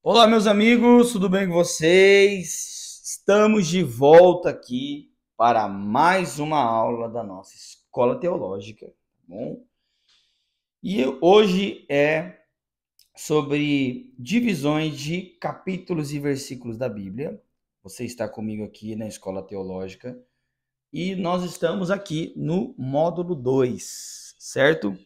Olá, meus amigos, tudo bem com vocês? Estamos de volta aqui para mais uma aula da nossa escola teológica, tá bom? E hoje é sobre divisões de capítulos e versículos da Bíblia. Você está comigo aqui na escola teológica e nós estamos aqui no módulo 2, certo?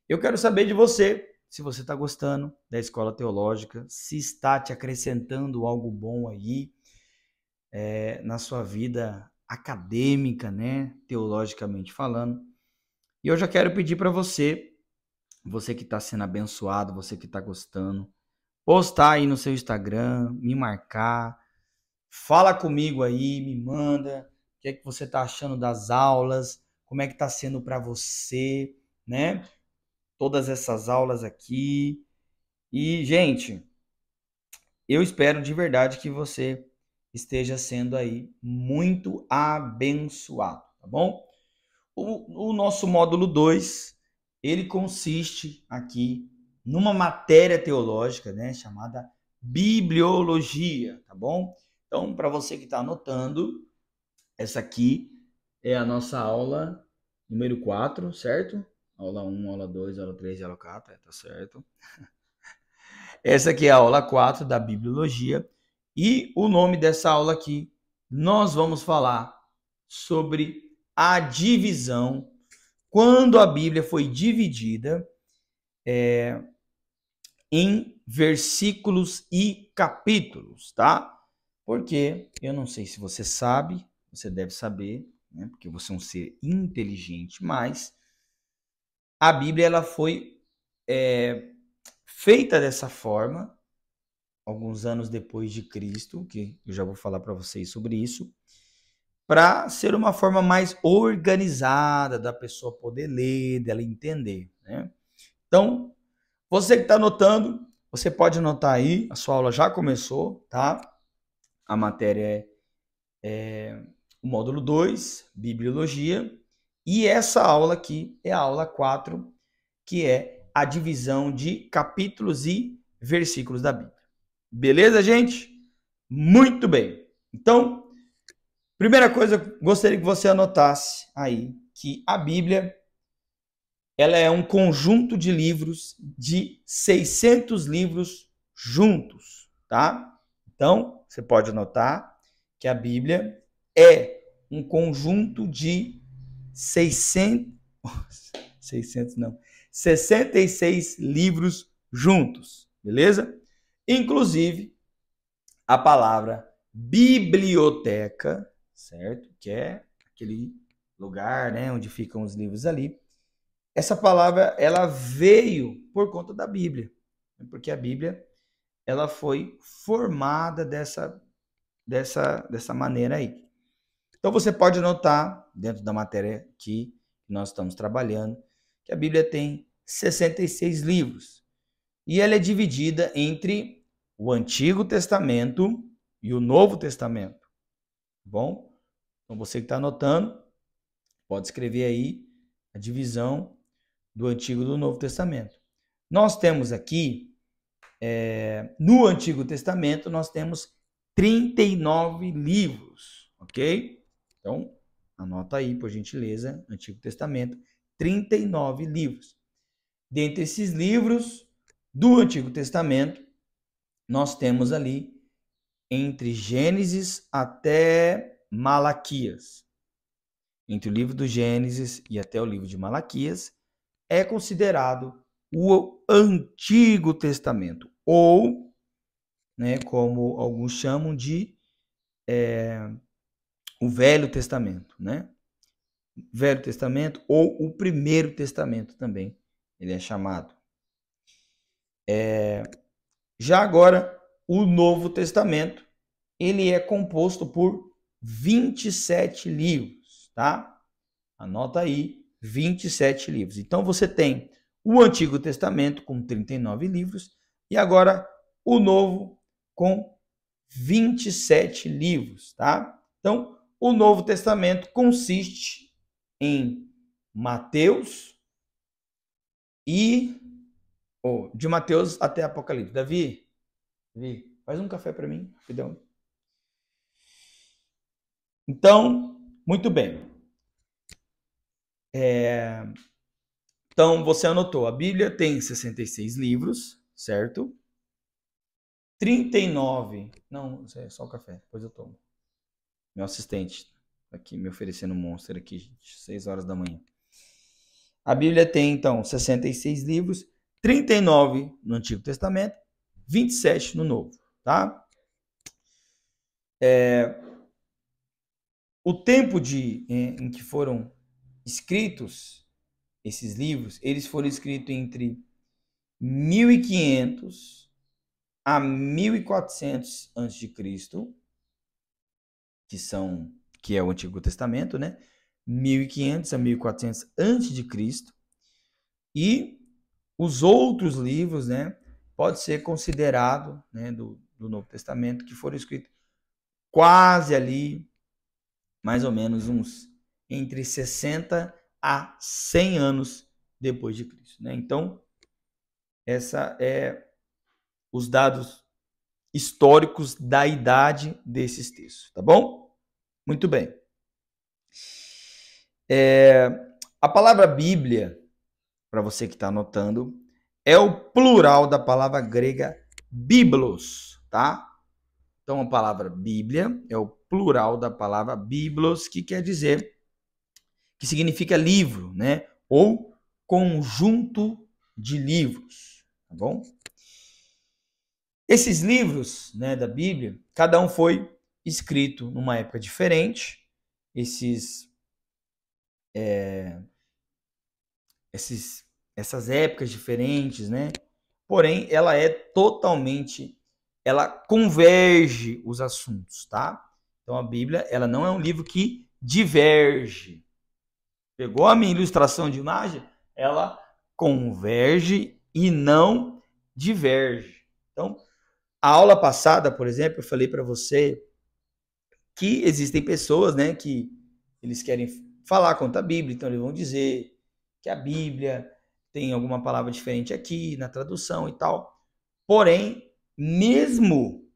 Eu quero saber de você, se você está gostando da escola teológica, se está te acrescentando algo bom aí na sua vida acadêmica, né, teologicamente falando. E eu já quero pedir para você, você que está sendo abençoado, você que está gostando, postar aí no seu Instagram, me marcar, fala comigo aí, me manda o que é que você está achando das aulas, como é que está sendo para você, né? Todas essas aulas aqui. E, gente, eu espero de verdade que você esteja sendo aí muito abençoado, tá bom? O nosso módulo 2 ele consiste aqui numa matéria teológica, né, chamada bibliologia, tá bom? Então, para você que está anotando, essa aqui é a nossa aula número 4, certo? Aula um, aula 2, aula 3 e aula 4, tá certo? Essa aqui é a aula 4 da bibliologia e o nome dessa aula aqui, nós vamos falar sobre a divisão, quando a Bíblia foi dividida em versículos e capítulos, tá? Porque eu não sei se você sabe, você deve saber, né? Porque você é um ser inteligente, mas a Bíblia ela foi feita dessa forma alguns anos depois de Cristo, que eu já vou falar para vocês sobre isso, para ser uma forma mais organizada da pessoa poder ler, dela entender, né? Então, você que está anotando, você pode anotar aí, a sua aula já começou, tá? A matéria é o módulo 2, Bibliologia, e essa aula aqui é a aula 4, que é a divisão de capítulos e versículos da Bíblia. Beleza, gente? Muito bem. Então, primeira coisa, gostaria que você anotasse aí que a Bíblia ela é um conjunto de livros de 600 livros juntos, tá? Então, você pode anotar que a Bíblia é um conjunto de 600, 600 não, 66 livros juntos, beleza? Inclusive, a palavra biblioteca, certo? Que é aquele lugar, né, onde ficam os livros ali. Essa palavra, ela veio por conta da Bíblia, porque a Bíblia, ela foi formada dessa maneira aí. Então, você pode notar, dentro da matéria que nós estamos trabalhando, que a Bíblia tem 66 livros. E ela é dividida entre o Antigo Testamento e o Novo Testamento. Tá bom? Então, você que está anotando, pode escrever aí a divisão do Antigo e do Novo Testamento. Nós temos aqui, no Antigo Testamento, nós temos 39 livros, ok? Então, anota aí, por gentileza, Antigo Testamento, 39 livros. Dentre esses livros do Antigo Testamento, nós temos ali entre Gênesis até Malaquias. Entre o livro do Gênesis e até o livro de Malaquias, é considerado o Antigo Testamento, ou, né, como alguns chamam de o Velho Testamento, né? Velho Testamento ou o Primeiro Testamento também, ele é chamado. Já agora, o Novo Testamento, ele é composto por 27 livros, tá? Anota aí, 27 livros. Então, você tem o Antigo Testamento com 39 livros e agora o Novo com 27 livros, tá? Então, o Novo Testamento consiste em Mateus e de Mateus até Apocalipse. Davi, Vi, faz um café para mim, rapidão. Então, muito bem. Então, você anotou, a Bíblia tem 66 livros, certo? 39. Não, é só o café, depois eu tomo. Meu assistente aqui me oferecendo um Monster aqui, gente, 6 horas da manhã. A Bíblia tem, então, 66 livros, 39 no Antigo Testamento, 27 no Novo, tá? O tempo em que foram escritos esses livros, eles foram escritos entre 1500 a 1400 a.C., que é o Antigo Testamento, né? 1500 a 1400 a.C. E os outros livros, né, pode ser considerado, né, do Novo Testamento, que foram escritos quase ali, mais ou menos uns entre 60 a 100 anos depois de Cristo, né? Então, essa é os dados históricos da idade desses textos, tá bom? Muito bem. A palavra Bíblia, para você que está anotando, é o plural da palavra grega biblos, tá? Então, a palavra Bíblia é o plural da palavra biblos, que quer dizer, que significa livro, né? Ou conjunto de livros, tá bom? Esses livros, né, da Bíblia, cada um foi escrito numa época diferente. Essas épocas diferentes, né? Porém, ela converge os assuntos, tá? Então a Bíblia, ela não é um livro que diverge. Pegou a minha ilustração de imagem? Ela converge e não diverge. Então, a aula passada, por exemplo, eu falei para você que existem pessoas, né, que eles querem falar contra a Bíblia, então eles vão dizer que a Bíblia tem alguma palavra diferente aqui na tradução e tal. Porém, mesmo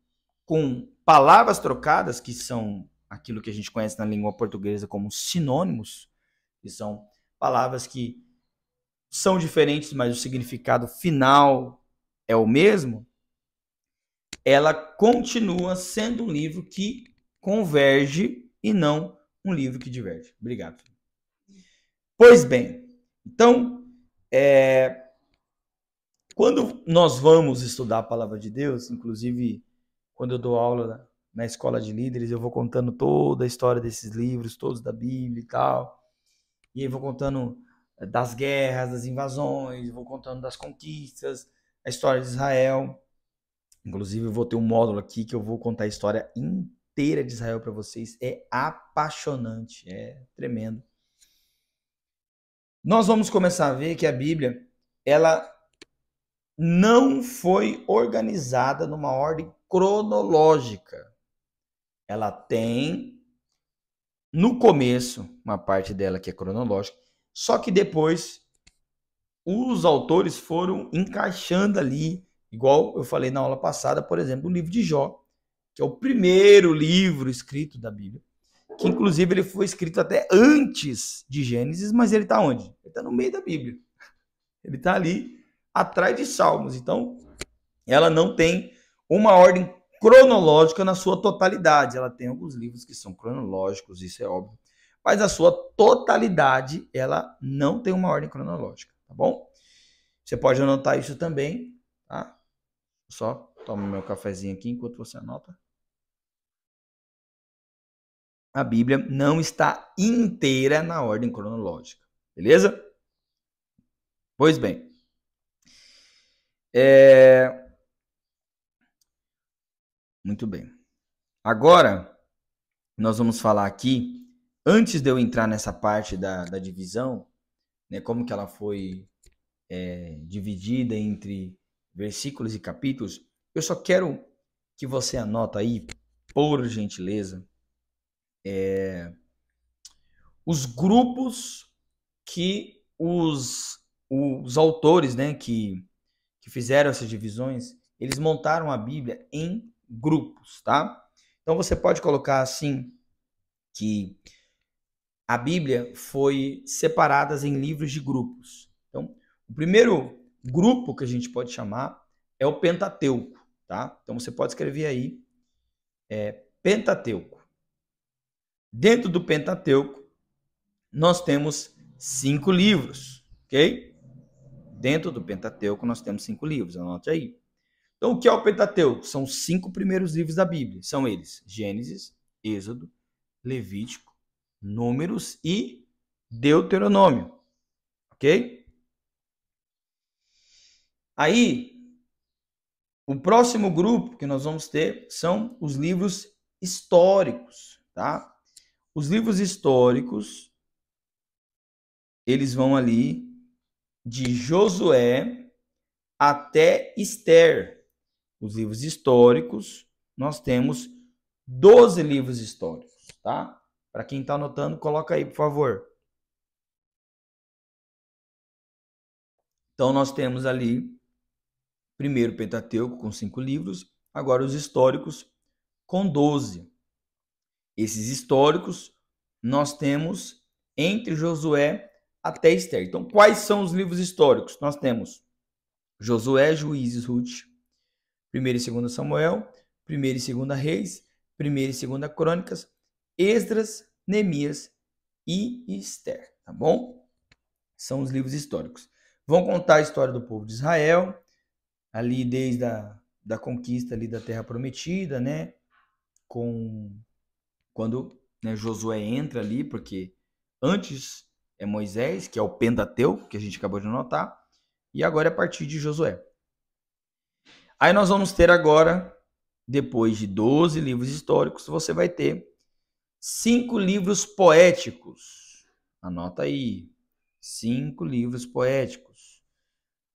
com palavras trocadas, que são aquilo que a gente conhece na língua portuguesa como sinônimos, que são palavras que são diferentes, mas o significado final é o mesmo, ela continua sendo um livro que converge e não um livro que diverge. Obrigado. Pois bem, então, quando nós vamos estudar a palavra de Deus, inclusive quando eu dou aula na escola de líderes, eu vou contando toda a história desses livros, todos da Bíblia e tal, e aí vou contando das guerras, das invasões, vou contando das conquistas, a história de Israel. Inclusive, eu vou ter um módulo aqui que eu vou contar a história inteira de Israel para vocês. É apaixonante, é tremendo. Nós vamos começar a ver que a Bíblia, ela não foi organizada numa ordem cronológica. Ela tem, no começo, uma parte dela que é cronológica, só que depois os autores foram encaixando ali, igual eu falei na aula passada, por exemplo, o livro de Jó, que é o primeiro livro escrito da Bíblia, que inclusive ele foi escrito até antes de Gênesis, mas ele está onde? Ele está no meio da Bíblia. Ele está ali atrás de Salmos. Então, ela não tem uma ordem cronológica na sua totalidade. Ela tem alguns livros que são cronológicos, isso é óbvio. Mas a sua totalidade, ela não tem uma ordem cronológica, tá bom? Você pode anotar isso também, tá? Só tomo meu cafezinho aqui enquanto você anota. A Bíblia não está inteira na ordem cronológica, beleza? Pois bem. Muito bem. Agora, nós vamos falar aqui, antes de eu entrar nessa parte da divisão, né, como que ela foi dividida entre versículos e capítulos, eu só quero que você anota aí, por gentileza, os grupos que os autores, né, que fizeram essas divisões, eles montaram a Bíblia em grupos, tá? Então você pode colocar assim que a Bíblia foi separada em livros de grupos. Então, o primeiro grupo que a gente pode chamar é o Pentateuco, tá? Então você pode escrever aí Pentateuco. Dentro do Pentateuco, nós temos 5 livros, ok? Dentro do Pentateuco, nós temos 5 livros, anote aí. Então, o que é o Pentateuco? São os 5 primeiros livros da Bíblia. São eles: Gênesis, Êxodo, Levítico, Números e Deuteronômio, ok? Aí, o próximo grupo que nós vamos ter são os livros históricos, tá? Os livros históricos, eles vão ali de Josué até Esther. Os livros históricos, nós temos 12 livros históricos, tá? Para quem está anotando, coloca aí, por favor. Então, nós temos ali, primeiro Pentateuco com 5 livros, agora os históricos com 12. Esses históricos, nós temos entre Josué até Esther. Então, quais são os livros históricos? Nós temos Josué, Juízes, Ruth, 1º e 2º Samuel, 1º e 2º Reis, 1º e 2º Crônicas, Esdras, Neemias e Esther, tá bom? São os livros históricos. Vão contar a história do povo de Israel, ali desde da conquista ali da Terra Prometida, né? Quando Josué entra ali, porque antes é Moisés, que é o Pentateuco, que a gente acabou de anotar, e agora é a partir de Josué. Aí nós vamos ter agora, depois de 12 livros históricos, você vai ter 5 livros poéticos. Anota aí, 5 livros poéticos.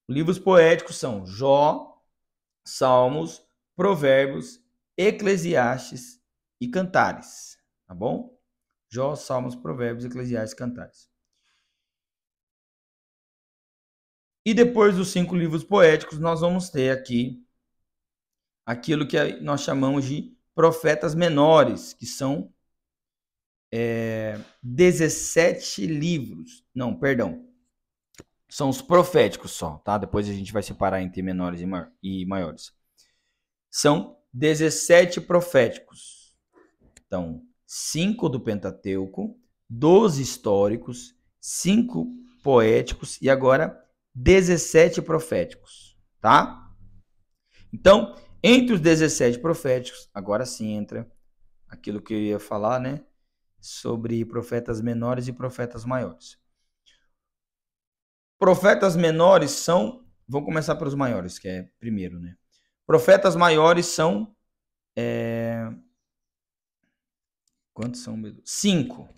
Livros poéticos são Jó, Salmos, Provérbios, Eclesiastes e Cantares, tá bom? Jó, Salmos, Provérbios, Eclesiastes e Cantares. E depois dos 5 livros poéticos, nós vamos ter aqui aquilo que nós chamamos de profetas menores, que são 17 livros. Não, perdão. São os proféticos só, tá? Depois a gente vai separar entre menores e maiores. São 17 proféticos. Então, 5 do Pentateuco, 12 históricos, 5 poéticos e agora 17 proféticos, tá? Então, entre os 17 proféticos, agora sim entra aquilo que eu ia falar, né? Sobre profetas menores e profetas maiores. Profetas menores são... Vamos começar pelos maiores, que é primeiro, né? Profetas maiores são... Quantos são? 5.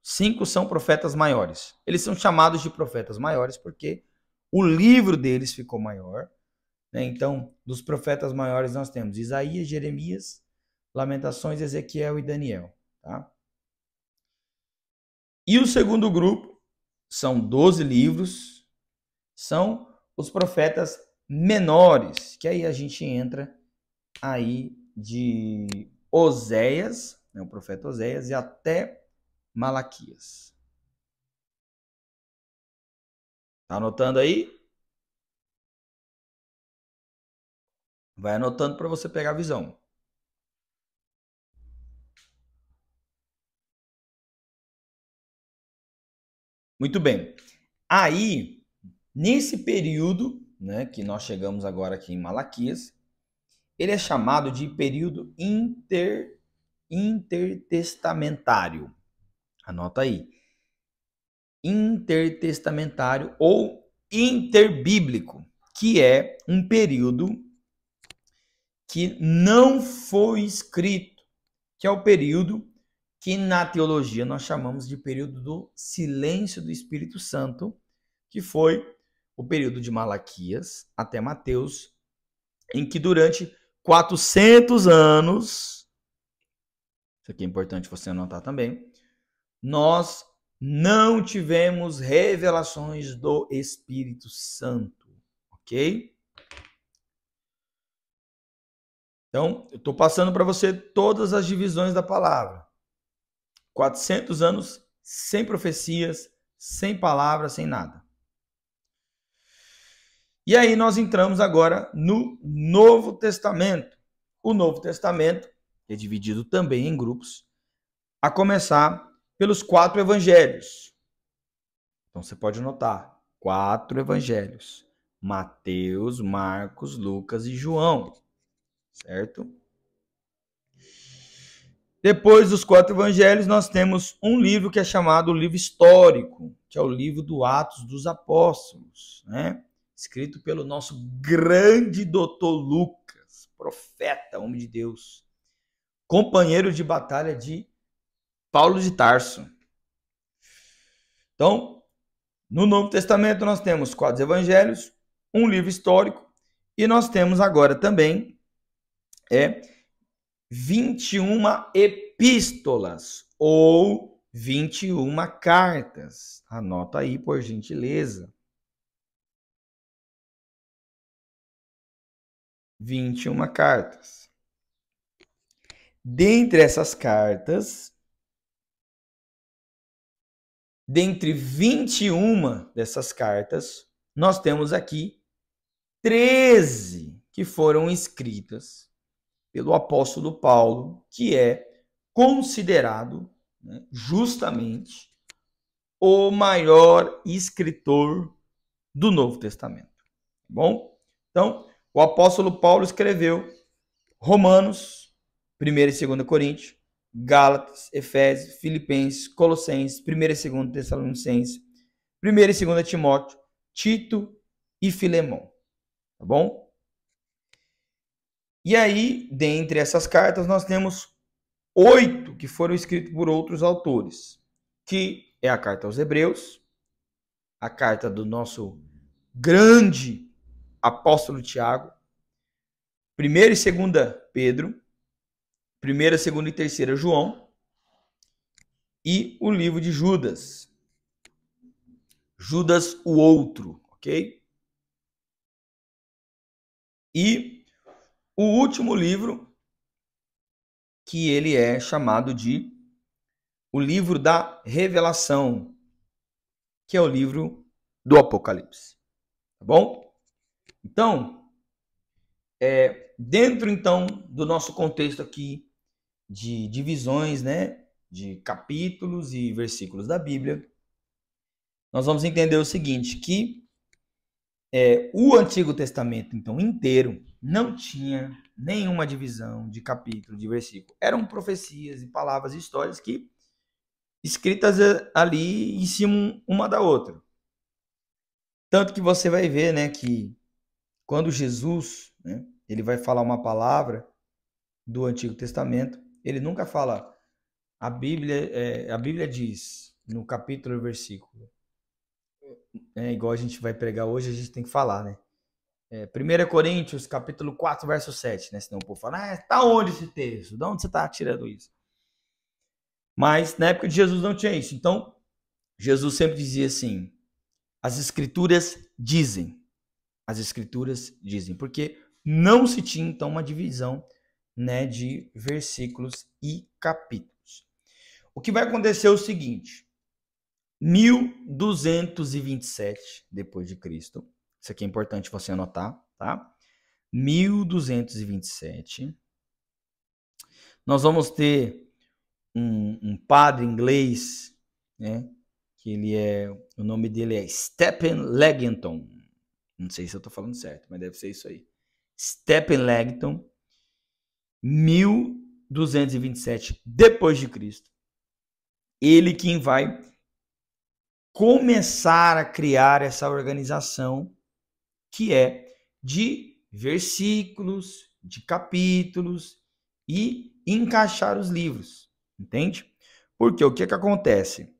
5 são profetas maiores. Eles são chamados de profetas maiores porque o livro deles ficou maior. Né? Então, dos profetas maiores nós temos Isaías, Jeremias, Lamentações, Ezequiel e Daniel. Tá? E o segundo grupo são 12 livros, são os profetas menores, que aí a gente entra aí de Oséias, né, o profeta Oséias, e até Malaquias. Tá anotando aí? Vai anotando para você pegar a visão. Muito bem. Aí, nesse período, né, que nós chegamos agora aqui em Malaquias, ele é chamado de período intertestamentário. Anota aí. Intertestamentário ou interbíblico, que é um período que não foi escrito, que é o período que na teologia nós chamamos de período do silêncio do Espírito Santo, que foi o período de Malaquias até Mateus, em que durante 400 anos, isso aqui é importante você anotar também, nós não tivemos revelações do Espírito Santo, ok? Então, eu estou passando para você todas as divisões da palavra. 400 anos sem profecias, sem palavras, sem nada. E aí nós entramos agora no Novo Testamento. O Novo Testamento é dividido também em grupos, a começar pelos 4 evangelhos. Então você pode anotar, 4 evangelhos: Mateus, Marcos, Lucas e João, certo? Depois dos 4 evangelhos, nós temos um livro que é chamado livro histórico, que é o livro do Atos dos Apóstolos, né? Escrito pelo nosso grande doutor Lucas, profeta, homem de Deus, companheiro de batalha de Paulo de Tarso. Então, no Novo Testamento nós temos 4 evangelhos, um livro histórico, e nós temos agora também 21 epístolas ou 21 cartas. Anota aí, por gentileza. 21 cartas. Dentre essas cartas, dentre 21 dessas cartas, nós temos aqui 13 que foram escritas pelo apóstolo Paulo, que é considerado, né, justamente o maior escritor do Novo Testamento. Tá bom? Então, o apóstolo Paulo escreveu Romanos, 1ª e 2ª Coríntios, Gálatas, Efésios, Filipenses, Colossenses, 1ª e 2ª Tessalonicenses, 1ª e 2ª Timóteo, Tito e Filemão. Tá bom? E aí, dentre essas cartas, nós temos 8 que foram escritas por outros autores, que é a carta aos Hebreus, a carta do nosso grande apóstolo Tiago, 1ª e 2ª Pedro, 1ª, 2ª e 3ª João, e o livro de Judas. Judas o outro, ok? E o último livro, que ele é chamado de o livro da Revelação, que é o livro do Apocalipse. Tá bom? Então, dentro então do nosso contexto aqui de divisões, né, de capítulos e versículos da Bíblia, nós vamos entender o seguinte, que o Antigo Testamento, então, inteiro, não tinha nenhuma divisão de capítulo, de versículo. Eram profecias e palavras e histórias que escritas ali em cima uma da outra. Tanto que você vai ver, né, que quando Jesus, né, ele vai falar uma palavra do Antigo Testamento, ele nunca fala a Bíblia diz no capítulo e versículo. Igual a gente vai pregar hoje, a gente tem que falar, né? 1 Coríntios, capítulo 4, verso 7, né? Senão o povo fala, tá onde esse texto? De onde você está tirando isso? Mas na época de Jesus não tinha isso. Então, Jesus sempre dizia assim, as escrituras dizem, porque não se tinha então uma divisão, né, de versículos e capítulos. O que vai acontecer é o seguinte, 1227 depois de Cristo, isso aqui é importante você anotar, tá? 1227, nós vamos ter um padre inglês, né? Que o nome dele é Stephen Leggington. Não sei se eu estou falando certo, mas deve ser isso aí. Stephen Leggington, 1227 depois de Cristo. Ele quem vai começar a criar essa organização que é de versículos, de capítulos e encaixar os livros, entende? Porque o que acontece?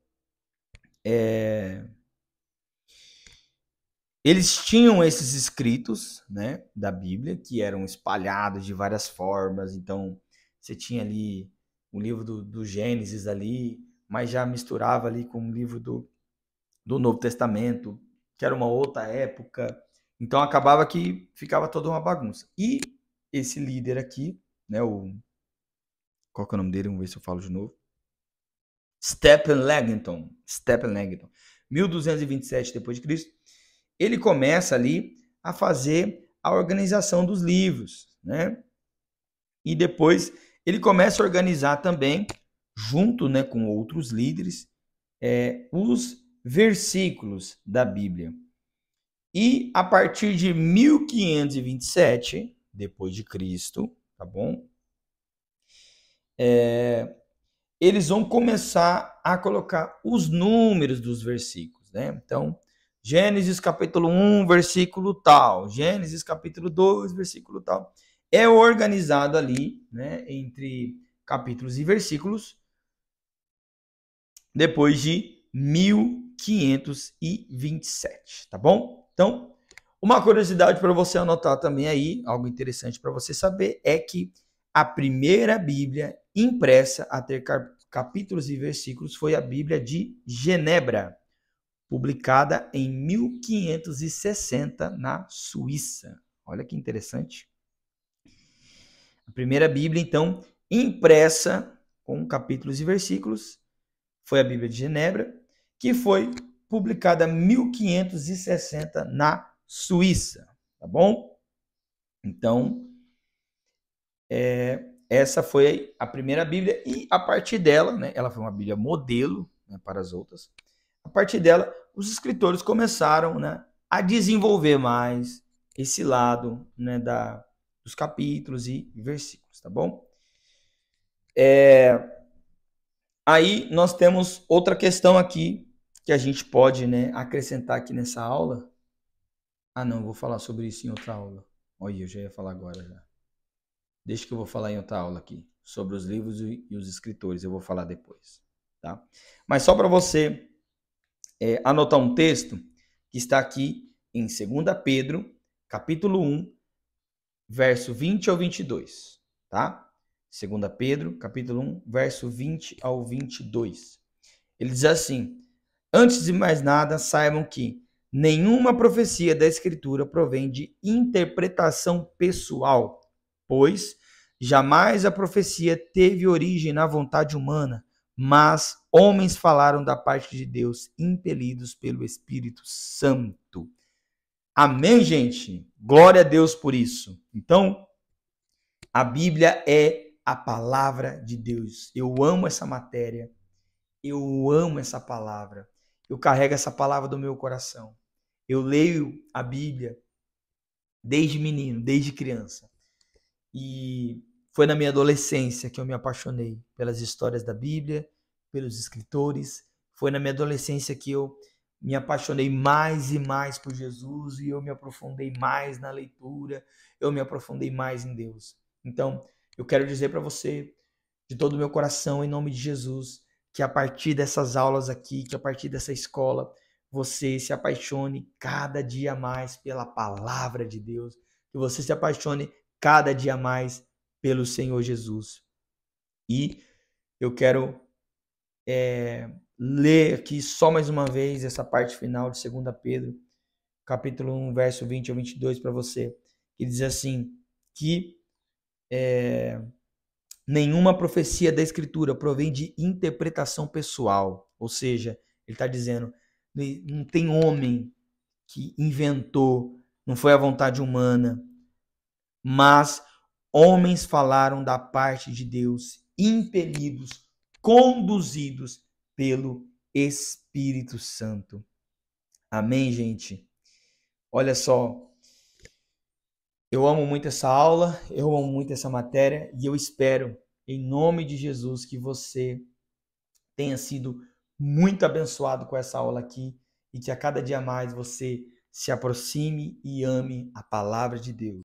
Eles tinham esses escritos, né, da Bíblia, que eram espalhados de várias formas. Então, você tinha ali o livro do Gênesis ali, mas já misturava ali com o livro do Novo Testamento, que era uma outra época. Então, acabava que ficava toda uma bagunça. E esse líder aqui, né, qual que é o nome dele? Vamos ver se eu falo de novo. Stephen Langton, 1227 depois de Cristo, ele começa ali a fazer a organização dos livros, né? E depois ele começa a organizar também, junto, né, com outros líderes, os versículos da Bíblia. E a partir de 1527 depois de Cristo, tá bom? Eles vão começar a colocar os números dos versículos, né? Então, Gênesis capítulo 1, versículo tal, Gênesis capítulo 2, versículo tal. É organizado ali, né, entre capítulos e versículos, depois de 1527, tá bom? Então, uma curiosidade para você anotar também aí, algo interessante para você saber, é que a primeira Bíblia impressa a ter capítulos e versículos foi a Bíblia de Genebra, publicada em 1560 na Suíça. Olha que interessante. A primeira Bíblia, então, impressa com capítulos e versículos, foi a Bíblia de Genebra, que foi publicada em 1560 na Suíça, tá bom? Então, essa foi a primeira Bíblia e a partir dela, né, ela foi uma Bíblia modelo, né, para as outras. A partir dela, os escritores começaram, né, a desenvolver mais esse lado, né, dos capítulos e versículos, tá bom? Aí nós temos outra questão aqui que a gente pode, né, acrescentar aqui nessa aula. Ah, não, eu vou falar sobre isso em outra aula. Olha, eu já ia falar agora já. Deixa que eu vou falar em outra aula aqui sobre os livros e os escritores. Eu vou falar depois, tá? Mas só para você anotar um texto que está aqui em 2 Pedro, capítulo 1, verso 20 ao 22, tá? 2 Pedro, capítulo 1, verso 20 ao 22. Ele diz assim: antes de mais nada, saibam que nenhuma profecia da Escritura provém de interpretação pessoal, pois jamais a profecia teve origem na vontade humana, mas homens falaram da parte de Deus, impelidos pelo Espírito Santo. Amém, gente? Glória a Deus por isso. Então, a Bíblia é a palavra de Deus. Eu amo essa matéria. Eu amo essa palavra. Eu carrego essa palavra do meu coração. Eu leio a Bíblia desde menino, desde criança. E foi na minha adolescência que eu me apaixonei pelas histórias da Bíblia, pelos escritores. Foi na minha adolescência que eu me apaixonei mais e mais por Jesus e eu me aprofundei mais na leitura, eu me aprofundei mais em Deus. Então, eu quero dizer para você, de todo o meu coração, em nome de Jesus, que a partir dessas aulas aqui, que a partir dessa escola, você se apaixone cada dia mais pela palavra de Deus, que você se apaixone cada dia mais pelo Senhor Jesus. E eu quero ler aqui só mais uma vez essa parte final de 2 Pedro, capítulo 1, verso 20 ao 22 para você, que diz assim, que nenhuma profecia da Escritura provém de interpretação pessoal, ou seja, ele está dizendo, não tem homem que inventou, não foi a vontade humana, mas homens falaram da parte de Deus, impelidos, conduzidos pelo Espírito Santo. Amém, gente? Olha só, eu amo muito essa aula, eu amo muito essa matéria e eu espero, em nome de Jesus, que você tenha sido muito abençoado com essa aula aqui e que a cada dia mais você se aproxime e ame a palavra de Deus.